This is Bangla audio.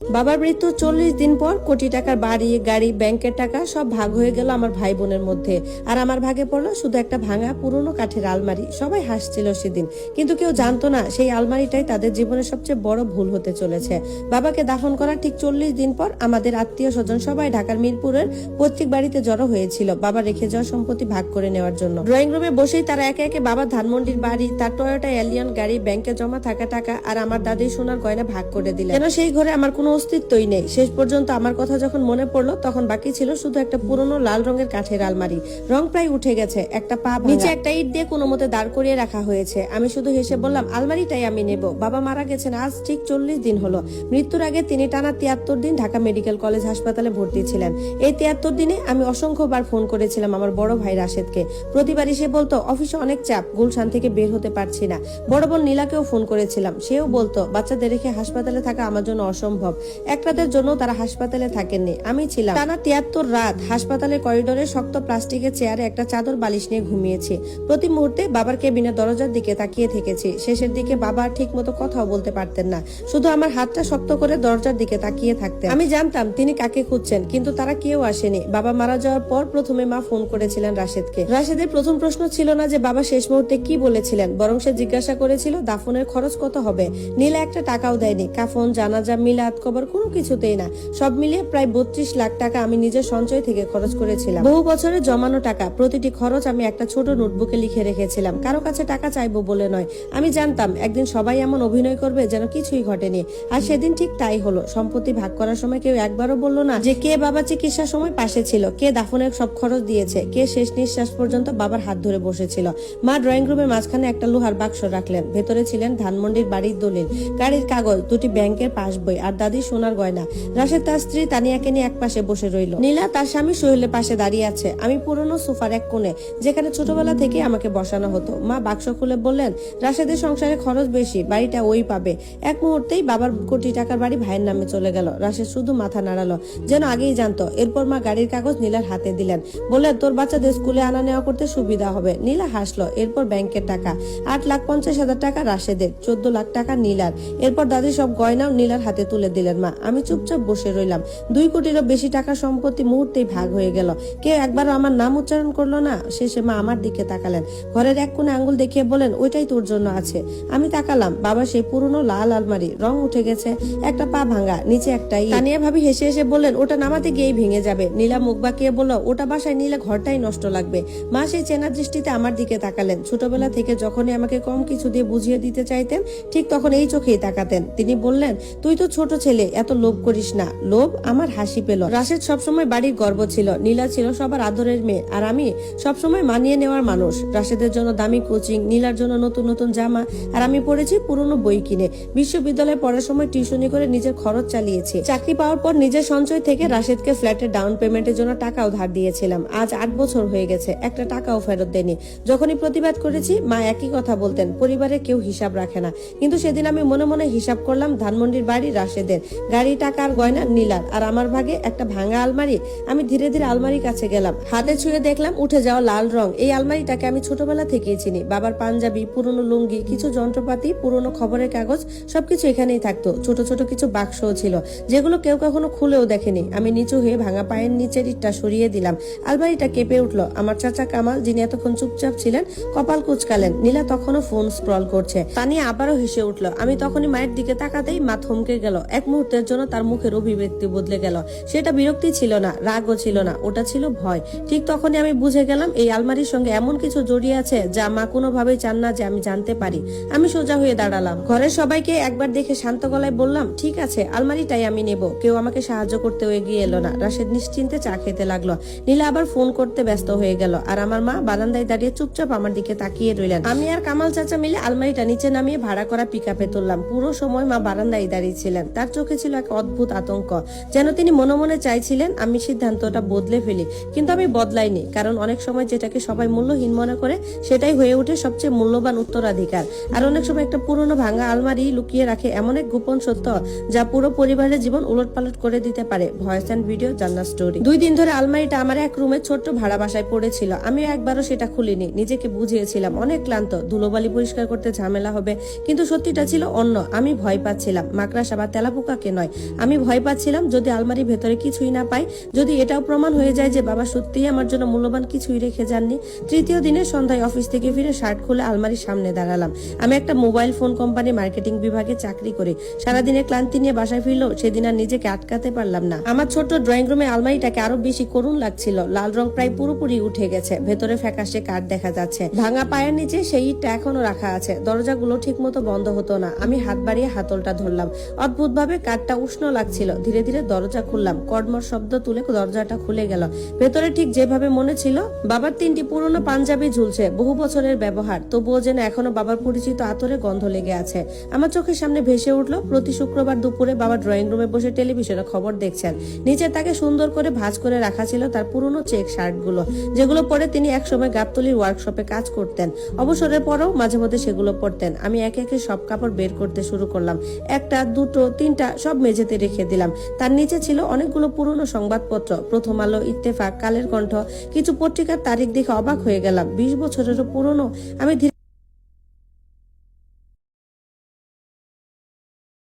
বাবার মৃত্যু 40 দিন পর কোটি টাকার বাড়ি, গাড়ি, ব্যাংকের টাকা সব ভাগ হয়ে গেল আমার ভাই বোনের মধ্যে। আর আমার ভাগে পড়লো শুধু একটা ভাঙা পুরনো কাঠের আলমারি। সবাই হাসছিল সেদিন, কিন্তু কেউ জানতো না সেই আলমারিটাই তাদের জীবনের সবচেয়ে বড় ভুল হতে চলেছে। বাবাকে দাফন করার ঠিক 40 দিন পর আমাদের আত্মীয় স্বজন সবাই ঢাকার মিরপুরের পৈতৃক বাড়িতে জড়ো হয়েছিল বাবা রেখে যাওয়া সম্পত্তি ভাগ করে নেওয়ার জন্য। ড্রয়িং রুমে বসেই তারা একে একে বাবার ধানমন্ডির বাড়ি, তার টয়োটা এলিয়ন গাড়ি, ব্যাংকে জমা থাকা টাকা আর আমার দাদির সোনার গয়না ভাগ করে দিলেন। যেন সেই ঘরে আমার কোনো অস্তিত্বই নেই। শেষ পর্যন্ত আমার কথা যখন মনে পড়লো তখন বাকি ছিল শুধু একটা পুরনো লাল রঙের কাঠের আলমারি। রং প্রায় উঠে গেছে, একটা পা নিচে একটা ইট দিয়ে কোনো মতে দাঁড় করিয়ে রাখা হয়েছে। আমি শুধু হেসে বললাম, আলমারিটাই আমি নেব। বাবা মারা গেছেন আজ ঠিক 40 দিন হলো। মৃত্যুর আগে তিনি টানা 73 দিন ঢাকা মেডিকেল কলেজ হাসপাতালে ভর্তি ছিলেন। এই 73 দিনে আমি অসংখ্যবার ফোন করেছিলাম আমার বড় ভাই রাশেদকে। প্রতিবারই সে বলতো অফিসে অনেক চাপ, গুলশান থেকে বের হতে পারছি না। বড় বোন নীলাকেও ফোন করেছিলাম, সেও বলতো বাচ্চাদের রেখে হাসপাতালে থাকা আমার জন্য অসম্ভব। এক রাতের জন্য তারা হাসপাতালে থাকেননি, আমি ছিলাম। টানা 73 রাত হাসপাতালের করিডোরে শক্ত প্লাস্টিকের চেয়ারে একটা চাদর বালিশ নিয়ে ঘুমিয়েছি। প্রতি মুহূর্তে বাবার কেবিনের দরজার দিকে তাকিয়ে থেকেছি। শেষের দিকে বাবা ঠিক মতো কথাও বলতে পারতেন না, শুধু আমার হাতটা শক্ত করে দরজার দিকে তাকিয়ে থাকতেন। আমি জানতাম তিনি কাকে খুঁজছেন, কিন্তু তারা কেউ আসেনি। বাবা মারা যাওয়ার পর প্রথমে মা ফোন করেছিলেন রাশেদকে। রাশেদের প্রথম প্রশ্ন ছিল না যে বাবা শেষ মুহূর্তে কি বলেছিলেন, বরং সে জিজ্ঞাসা করেছিল দাফনের খরচ কত হবে। নীলা একটা টাকাও দেয়নি, কাফন, জানাজা, মিলাদ, কবর কোনো কিছুতেই না। সব মিলিয়ে প্রায় 32 লাখ টাকা আমি নিজের সঞ্চয় থেকে খরচ করেছিলাম। বহু বছরের জমানো টাকা, প্রতিটি খরচ আমি একটা ছোট নোটবুকে লিখে রেখেছিলাম। কারো কাছে টাকা চাইবো বলে নয়, আমি জানতাম একদিন সবাই এমন অভিনয় করবে যেন কিছুই ঘটেনি। আর সেদিন ঠিক তাই হলো। সম্পত্তি ভাগ করার সময় কেউ একবারও বললো না যে কে বাবা চিকিৎসার সময় পাশে ছিল, কে দাফনের সব খরচ দিয়েছে, কে শেষ নিঃশ্বাস পর্যন্ত বাবার হাত ধরে বসেছিল। মা ড্রয়িং রুমের মাঝখানে একটা লোহার বাক্স রাখলেন, ভেতরে ছিলেন ধানমন্ডির বাড়ির দলিল, গাড়ির কাগজ, দুটি ব্যাংকের পাসবই আর দাদির সোনার গয়না। রাশেদ তার স্ত্রী তানিয়াকে নিয়ে এক পাশে বসে রইল। নীলা তার স্বামী সোহেলের পাশে দাঁড়িয়ে আছে। আমি পুরনো সোফার এক কোণে, যেখানে ছোটবেলা থেকে আমাকে বসানো হতো। মা বাক্স খুলে বললেন, রাশেদের সংসারে খরচ বেশি, বাড়িটা ওই পাবে। এক মুহূর্তেই বাবার কোটি টাকার বাড়ি ভাইয়ের নামে চলে গেল। রাশেদ শুধু মাথা নাড়ালো, যেন আগেই জানতো। এরপর মা গাড়ির কাগজ নীলার হাতে দিলেন, বললেন তোর বাচ্চাদের স্কুলে আনা নেওয়া করতে সুবিধা হবে। নীলা হাসলো। এরপর ব্যাংকের টাকা, 8,50,000 টাকা রাশেদের, 14 লাখ টাকা নীলার। এরপর দাদি সব গয়নাও নীলার হাতে তুলে দিলেন। মা আমি চুপচাপ বসে রইলাম। 2 কোটিরও বেশি টাকার সম্পত্তি মুহূর্তেই ভাগ হয়ে গেল। কেউ একবারও আমার নাম উচ্চারণ করলো না। শেষে মা আমার দিকে তাকালেন, ঘরের এক কোণে আঙ্গুল দেখিয়ে বলেন, ওইটাই তোর জন্য আছে। আমি তাকালাম। বাবা সেই পুরনো লাল আলমারি, রং উঠে গেছে, একটা পা ভাঙা, নিচে একটা ইট। তানিয়া ভাবি হেসে হেসে বললেন, ওটা নামাতে গিয়েই ভেঙে যাবে। নীলা মুখ বাঁকিয়ে বলল, ওটা বাসায় নিলে ঘরটাই নষ্ট লাগবে। মা সেই চেনা দৃষ্টিতে আমার দিকে তাকালেন। ছোটবেলা থেকে যখনই আমাকে কম কিছু দিয়ে বুঝিয়ে দিতে চাইতেন, ঠিক তখন এই চোখেই তাকাতেন। তিনি বললেন, তুই তো ছোট ছেলে, এত লোভ করিস না। লোভ? আমার হাসি পেল। রাশেদ সবসময় বাড়ির গর্ব ছিল, নীলা ছিল সবার আদরের মেয়ে, আর আমি সবসময় মানিয়ে নেওয়ার মানুষ। রাশেদের জন্য দামি কোচিং, নীলার জন্য নতুন নতুন জামা, আর আমি পড়েছি পুরনো বই কিনে। বিশ্ববিদ্যালয়ে পড়ার সময় টিউশনি করে নিজের খরচ চালিয়েছি। চাকরি পাওয়ার পর নিজের সঞ্চয় থেকে রাশেদকে ফ্ল্যাটের ডাউন পেমেন্টের জন্য টাকাও ধার দিয়েছিলাম। আজ 8 বছর হয়ে গেছে, একটা টাকাও ফেরত দেয়নি। যখনই প্রতিবাদ করেছি মা একই কথা বলতেন, পরিবারের কেউ হিসাব রাখে না। কিন্তু সেদিন আমি মনে মনে হিসাব করলাম, ধানমন্ডির বাড়ি রাশেদের, গাড়ি, টাকা আর গয়না নীলার, আর আমার ভাগে একটা ভাঙা আলমারি। আমি ধীরে ধীরে আলমারির কাছে গেলাম, হাতে ছুঁয়ে দেখলাম উঠে যাওয়া লাল রং। এই আলমারিটাকে আমি ছোটবেলা থেকেই চিনি। বাবার পাঞ্জাবি, পুরনো লুঙ্গি, কিছু যন্ত্রপাতি, পুরনো খবরের কাগজ, সবকিছু এখানেই থাকতো। ছোট ছোট কিছু বাক্সও ছিল, যেগুলো কেউ কখনো খুলেও দেখেনি। আমি নিচু হয়ে ভাঙা পায়ের নিচের ইটটা সরিয়ে দিলাম। আলমারিটা কেঁপে উঠলো। আমার চাচা কামাল, যিনি এতক্ষণ চুপচাপ ছিলেন, কপাল কুঁচকালেন। নীলা তখনও ফোন স্ক্রল করছে। তানিয়া আবারও হেসে উঠলো। আমি তখনই মায়ের দিকে তাকাতেই মা থমকে গেল। এক মুহূর্তের জন্য তার মুখের অভিব্যক্তি বদলে গেল। সেটা বিরক্তি ছিল না, রাগও ছিল না, ওটা ছিল ভয়। ঠিক তখনই আমি বুঝে গেলাম এই আলমারির সঙ্গে এমন কিছু জড়িয়ে আছে যা মা কোনোভাবেই চান না যে আমি জানতে পারি। আমি সোজা হয়ে দাঁড়ালাম। ঘরের সবাইকে একবার দেখে শান্ত গলায় বললাম, ঠিক আছে, আলমারিটাই আমি নেব। কেউ আমাকে সাহায্য করতে এগিয়ে এলো না। রাশেদ নিশ্চিন্তে চা খেতে লাগলো। নীলা আবার ফোন করতে ব্যস্ত হয়ে গেল, আর আমার মা বারান্দায় দাঁড়িয়ে চুপচাপ আমার দিকে তাকিয়ে রইলেন। আমি আর কামাল চাচা মিলে আলমারিটা নিচে নামিয়ে ভাড়া করা পিকআপে তুললাম। পুরো সময় মা বারান্দায় দাঁড়িয়ে ছিলেন। তার চোখে ছিল এক অদ্ভুত আতঙ্ক, যেন তিনি মনে মনে চাইছিলেন আমি সিদ্ধান্তটা বদলে ফেলি। কিন্তু আমি বদলাইনি, কারণ অনেক সময় যেটাকে সবাই মূল্যহীন মনে করে সেটাই হয়ে ওঠে সবচেয়ে মূল্যবান উত্তরাধিকার। আর অনেক সময় একটা পুরনো ভাঙা আলমারি লুকিয়ে রাখে এমন এক গোপন সত্য যা পুরো পরিবারের জীবন উলটপালট করে দিতে পারে। ভয়েস এন্ড ভিডিও, জান্নাত স্টোরি। 2 দিন ধরে আলমারিটা আমার এক রুমে ছোট্ট ভাড়া বাসায় পড়েছিল। আমি একবারও সেটা খুলিনি। নিজেকে বুঝিয়েছিলাম অনেক ক্লান্ত, ধুলোবালি পরিষ্কার করতে ঝামেলা হবে, কিন্তু সত্যিটা ছিল অন্য। আমি ভয় পাচ্ছিলাম মাকড়সা বা তেলাপোকা কাউকে নয়। আমি ভয় পাচ্ছিলাম যদি আলমারির ভেতরে কিছুই না পাই, যদি এটাও প্রমাণ হয়ে যায় যে বাবা সত্যিই আমার জন্য মূল্যবান কিছুই রেখে যাননি। তৃতীয় দিনে সন্ধ্যায় অফিস থেকে ফিরে শার্ট খুলে আলমারির সামনে দাঁড়ালাম। আমি একটা মোবাইল ফোন কোম্পানি মার্কেটিং বিভাগে চাকরি করি। সারাদিনের ক্লান্তি নিয়ে বাসায় ফিরলেও সেদিন আর নিজেকে আটকাতে পারলাম না। আমার ছোট্ট ড্রয়িং রুমে আলমারিটাকে আরো বেশি করুণ লাগছিল। লাল রং প্রায় পুরোপুরি উঠে গেছে, ভেতরে ফ্যাকাশে কাঠ দেখা যাচ্ছে। ভাঙা পায়ের নিচে সেই ইটটা এখনো রাখা আছে। দরজাগুলো ঠিক মতো বন্ধ হতো না। আমি হাত বাড়িয়ে হাতলটা ধরলাম। অদ্ভুত ভাবে কাঠটা উষ্ণ লাগছিল। ধীরে ধীরে দরজা খুললাম। কড়মড় শব্দ তুলে দরজাটা খুলে গেল। ভেতরে ঠিক যেভাবে মনে ছিল, বাবার 3টি পুরনো পাঞ্জাবি ঝুলছে, বহু বছরের ব্যবহার, তবুও যেন এখনো বাবার পরিচিত আতরে গন্ধ লেগে আছে। আমার চোখের সামনে ভেসে উঠলো প্রতি শুক্রবার দুপুরে বাবা ড্রয়িং রুমে বসে টেলিভিশনে খবর দেখছেন। নিচে তাকে সুন্দর করে ভাঁজ করে রাখা ছিল তার পুরনো চেক শার্টগুলো, যেগুলো পরে তিনি একসময় গাবতলির ওয়ার্কশপে কাজ করতেন। অবসরের পরেও মাঝে মধ্যে সেগুলো পরতেন। আমি একে একে সব কাপড় বের করতে শুরু করলাম। 1টা, 2টো, 3টা সব মেঝেতে রেখে দিলাম। তার নিচে ছিল অনেকগুলো পুরনো সংবাদপত্র, প্রথম আলো, ইত্তেফাক, কালের কণ্ঠ। কিছু পত্রিকার তারিখ দেখে অবাক হয়ে গেলাম। 20 বছরেরও পুরনো। আমি